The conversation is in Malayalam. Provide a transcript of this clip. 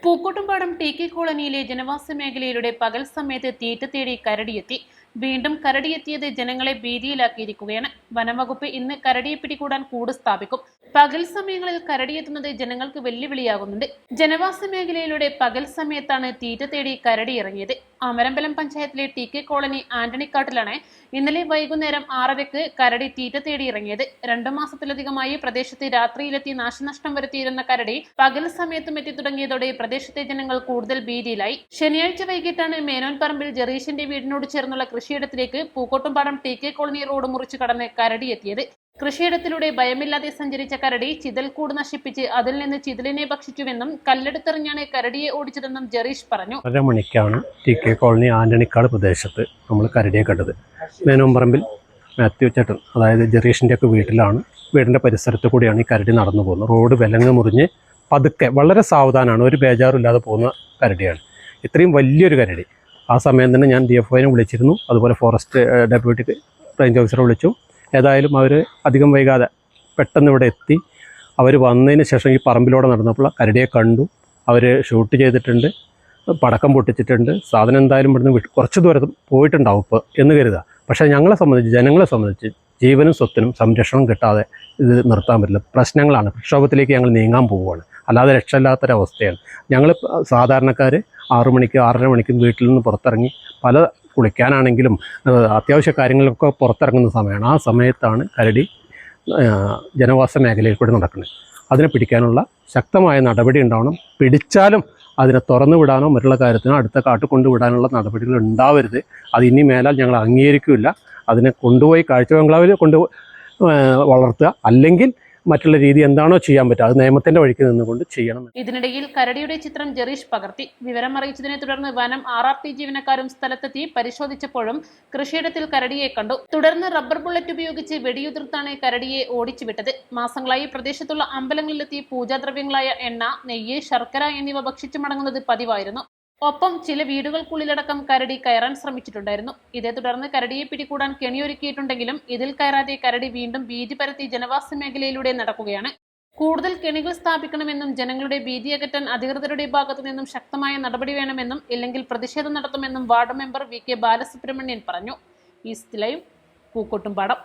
പൂക്കോട്ടുംപാടം TK കോളനിയിലെ ജനവാസ മേഖലയിലൂടെ പകൽ സമയത്ത് തീറ്റ തേടി കരടിയെത്തി. വീണ്ടും കരടിയെത്തിയത് ജനങ്ങളെ ഭീതിയിലാക്കിയിരിക്കുകയാണ്. വനംവകുപ്പ് ഇന്ന് കരടിയെ പിടികൂടാൻ കൂട് സ്ഥാപിക്കും. പകൽ സമയങ്ങളിൽ കരടിയെത്തുന്നത് ജനങ്ങൾക്ക് വെല്ലുവിളിയാകുന്നുണ്ട്. ജനവാസ മേഖലയിലൂടെ പകൽ സമയത്താണ് തീറ്റ തേടി കരടി ഇറങ്ങിയത്. അമരമ്പലം പഞ്ചായത്തിലെ TK കോളനി ആന്റണിക്കാട്ടിലാണ് ഇന്നലെ വൈകുന്നേരം 6:30-ക്ക് കരടി തീറ്റ തേടി ഇറങ്ങിയത്. 2 മാസത്തിലധികമായി പ്രദേശത്ത് രാത്രിയിലെത്തി നാശനഷ്ടം വരുത്തിയിരുന്ന കരടി പകൽ സമയത്തും എത്തി തുടങ്ങിയതോടെ പ്രദേശത്തെ ജനങ്ങൾ കൂടുതൽ ഭീതിയിലായി. ശനിയാഴ്ച വൈകിട്ടാണ് മേനോൻപറമ്പിൽ ജെറീഷിന്റെ വീടിനോട് ചേർന്നുള്ള കൃഷിയിടത്തിലേക്ക് പൂക്കോട്ടുംപാടം TK കോളനി റോഡ് മുറിച്ചു കടന്ന് കരടി എത്തിയത്. കൃഷിയിടത്തിലൂടെ ഭയമില്ലാതെ സഞ്ചരിച്ച കരടി ചിതൽക്കൂട് നശിപ്പിച്ച് അതിൽ നിന്ന് ചിതലിനെ ഭക്ഷിച്ചുവെന്നും കല്ലെടുത്തെറിഞ്ഞാണ് കരടിയെ ഓടിച്ചതെന്നും ജെറീഷ് പറഞ്ഞു. 1:30 മണിക്കാണ് TK കോളനി ആന്റണിക്കാട് പ്രദേശത്ത് നമ്മൾ കരടിയെ കണ്ടത്. മേനോൻപറമ്പിൽ മാത്യു ചേട്ടൻ, അതായത് ജെറീഷിൻ്റെ ഒക്കെ വീട്ടിലാണ്. വീടിൻ്റെ പരിസരത്ത് കൂടിയാണ് ഈ കരടി നടന്നു പോകുന്നത്. റോഡ് വിലങ്ങ് മുറിഞ്ഞ് പതുക്കെ വളരെ സാവധാനമാണ്, ഒരു ബേജാറില്ലാതെ പോകുന്ന കരടിയാണ്. ഇത്രയും വലിയൊരു കരടി. ആ സമയം തന്നെ ഞാൻ DFOനെ വിളിച്ചിരുന്നു, അതുപോലെ ഫോറസ്റ്റ് ഡെപ്യൂട്ടി റേഞ്ച് ഓഫീസറെ വിളിച്ചു. ഏതായാലും അവർ അധികം വൈകാതെ പെട്ടെന്ന് ഇവിടെ എത്തി. അവർ വന്നതിന് ശേഷം ഈ പറമ്പിലൂടെ നടന്നപ്പോൾ കരടിയെ കണ്ടു. അവർ ഷൂട്ട് ചെയ്തിട്ടുണ്ട്, പടക്കം പൊട്ടിച്ചിട്ടുണ്ട്. സാധനം എന്തായാലും ഇവിടുന്ന് കുറച്ച് ദൂരം പോയിട്ടുണ്ടാവും ഇപ്പോൾ എന്ന് കരുതുക. പക്ഷേ ജനങ്ങളെ സംബന്ധിച്ച് ജീവനും സ്വത്തിനും സംരക്ഷണം കിട്ടാതെ ഇത് നിർത്താൻ പറ്റില്ല. പ്രശ്നങ്ങളാണ്. പ്രക്ഷോഭത്തിലേക്ക് ഞങ്ങൾ നീങ്ങാൻ പോവുകയാണ്. അല്ലാതെ രക്ഷയില്ലാത്തൊരവസ്ഥയാണ്. ഞങ്ങൾ സാധാരണക്കാർ 6 മണിക്ക് 6:30 മണിക്കും വീട്ടിൽ നിന്ന് പുറത്തിറങ്ങി കുളിക്കാനാണെങ്കിലും അത്യാവശ്യ കാര്യങ്ങളൊക്കെ പുറത്തിറങ്ങുന്ന സമയമാണ്. ആ സമയത്താണ് കരടി ജനവാസ മേഖലയിൽ കൂടി നടക്കുന്നത്. അതിനെ പിടിക്കാനുള്ള ശക്തമായ നടപടി ഉണ്ടാവണം. പിടിച്ചാലും അതിനെ തുറന്നു വിടാനോ മറ്റുള്ള കാര്യത്തിനോ അടുത്ത കാട്ടിൽ കൊണ്ടുവിടാനുള്ള നടപടികൾ ഉണ്ടാവരുത്. അത് ഇനി മേലാൽ ഞങ്ങൾ അംഗീകരിക്കില്ല. അതിനെ കൊണ്ടുപോയി കാഴ്ച ബംഗ്ലാവിൽ വളർത്തുക, അല്ലെങ്കിൽ മറ്റുള്ള രീതി എന്താണോ ചെയ്യാൻ പറ്റുക അത് നിയമത്തിന്റെ വഴിക്ക് നിന്നുകൊണ്ട് ചെയ്യണം. ഇതിനിടയിൽ കരടിയുടെ ചിത്രം ജെറീഷ് പകർത്തി. വിവരം അറിയിച്ചതിനെ തുടർന്ന് വനം RRT ജീവനക്കാരും സ്ഥലത്തെത്തി പരിശോധിച്ചപ്പോഴും കൃഷിയിടത്തിൽ കരടിയെ കണ്ടു. തുടർന്ന് റബ്ബർ ബുള്ളറ്റ് ഉപയോഗിച്ച് വെടിയുതിർത്താണ് കരടിയെ ഓടിച്ചുവിട്ടത്. മാസങ്ങളായി പ്രദേശത്തുള്ള അമ്പലങ്ങളിലെത്തി പൂജാദ്രവ്യങ്ങളായ എണ്ണ, നെയ്യ്, ശർക്കര എന്നിവ ഭക്ഷിച്ചു മടങ്ങുന്നത് പതിവായിരുന്നു. ഒപ്പം ചില വീടുകൾക്കുള്ളിലടക്കം കരടി കയറാൻ ശ്രമിച്ചിട്ടുണ്ടായിരുന്നു. ഇതേ തുടർന്ന് കരടിയെ പിടികൂടാൻ കെണിയൊരുക്കിയിട്ടുണ്ടെങ്കിലും ഇതിൽ കയറാതെ കരടി വീണ്ടും ഭീതി പരത്തി ജനവാസ മേഖലയിലൂടെ നടക്കുകയാണ്. കൂടുതൽ കെണികൾ സ്ഥാപിക്കണമെന്നും ജനങ്ങളുടെ ഭീതി അകറ്റാൻ അധികൃതരുടെ ഭാഗത്തു നിന്നും ശക്തമായ നടപടി വേണമെന്നും ഇല്ലെങ്കിൽ പ്രതിഷേധം നടത്തുമെന്നും വാർഡ് മെമ്പർ VK ബാലസുബ്രഹ്മണ്യൻ പറഞ്ഞു. East live, Pookkottumpadam.